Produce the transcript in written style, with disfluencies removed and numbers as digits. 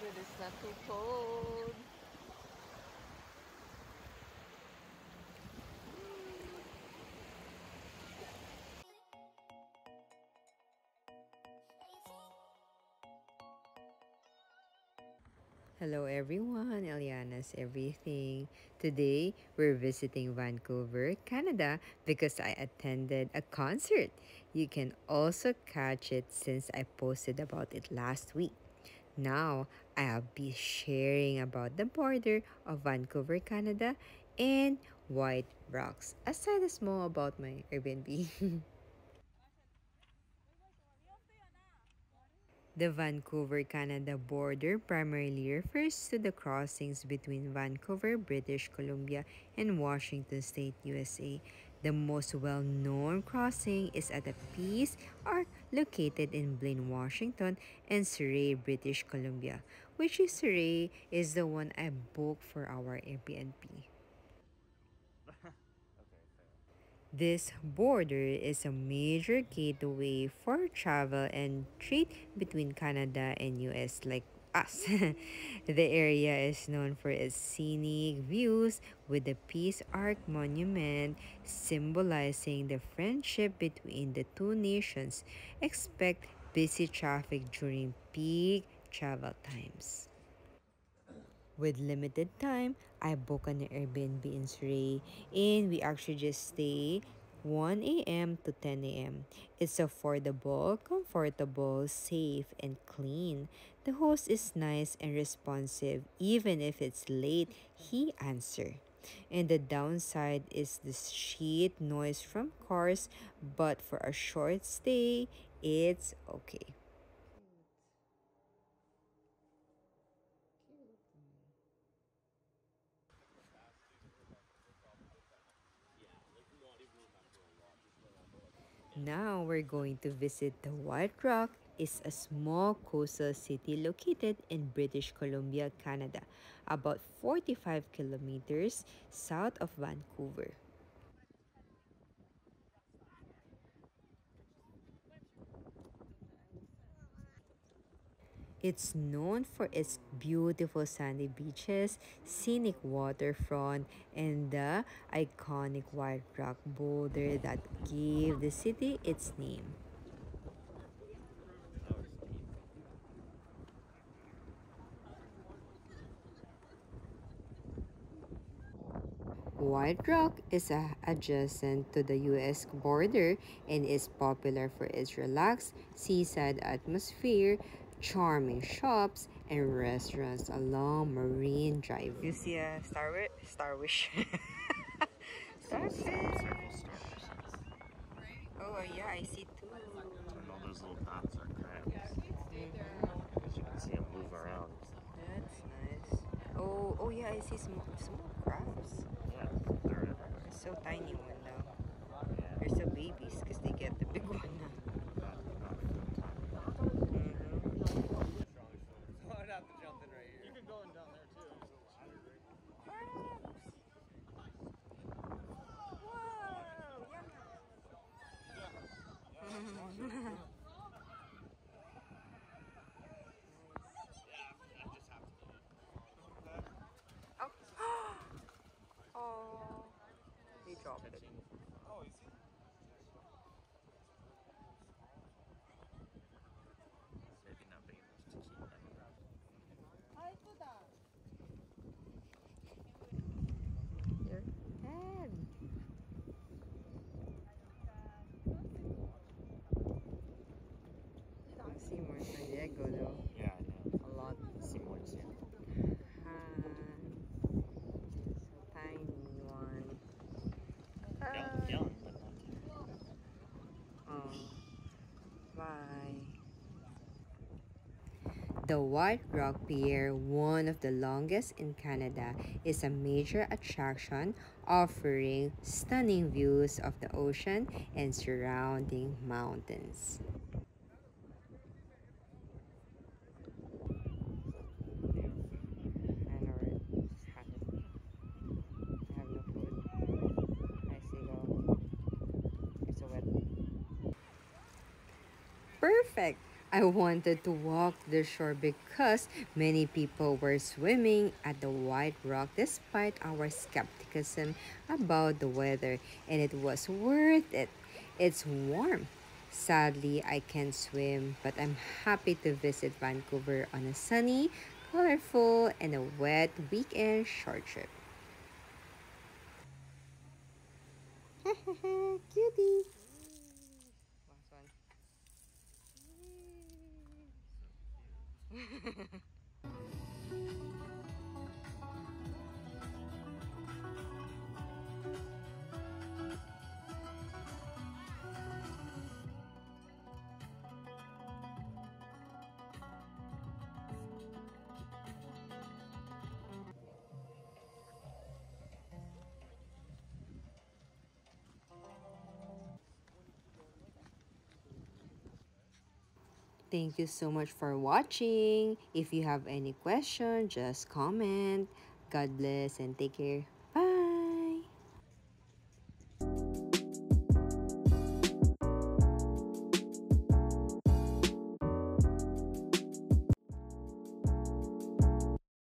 it is not too cold. Hello everyone, Eliana's Everything. Today, we're visiting Vancouver, Canada because I attended a concert. You can also catch it since I posted about it last week. Now, I'll be sharing about the border of Vancouver, Canada and White Rocks, aside as more about my Airbnb. The Vancouver, Canada border primarily refers to the crossings between Vancouver, British Columbia, and Washington State, USA. The most well-known crossing is at the Peace Arch located in Blaine, Washington, and Surrey, British Columbia, which is Surrey is the one I booked for our Airbnb. This border is a major gateway for travel and trade between Canada and US like us. The area is known for its scenic views with the Peace Arch Monument symbolizing the friendship between the two nations. Expect busy traffic during peak travel times. With limited time, I booked an Airbnb in Surrey and we actually just stay 1 a.m. to 10 a.m. It's affordable, comfortable, safe, and clean. The host is nice and responsive. Even if it's late, he answers. And the downside is the sheet noise from cars, but for a short stay, it's okay. Now we're going to visit the White Rock. It's a small coastal city located in British Columbia, Canada, about 45 kilometers south of Vancouver. It's known for its beautiful sandy beaches, scenic waterfront, and the iconic White Rock boulder that gave the city its name. White Rock is adjacent to the US border and is popular for its relaxed seaside atmosphere, charming shops, and restaurants along Marine Drive. You see a Starwish? Starfish! Oh yeah, I see two. And all those little dots are crabs. As you can see them move around. That's nice. Oh yeah, I see small crabs. Yeah, they're everywhere. It's so tiny one though. Yeah. They're still babies because they get the big one now. Not full time. So I'd have to jump in right here. You can go in down there too. Oh, they dropped it. Oh, you see? Maybe not big enough to keep them. Your head. I see more San Diego though. Yeah, I know. A lot. See more too. It's a tiny one. Young, but not too. Oh, bye. The White Rock Pier, one of the longest in Canada, is a major attraction offering stunning views of the ocean and surrounding mountains. I know, right? Just had it. I have no food. I see though. It's so wet. Perfect! I wanted to walk the shore because many people were swimming at the White Rock despite our skepticism about the weather, and it was worth it. It's warm. Sadly, I can't swim, but I'm happy to visit Vancouver on a sunny, colorful, and a wet weekend short trip. Cutie! Last one. Thank you so much for watching. If you have any question, just comment. God bless and take care.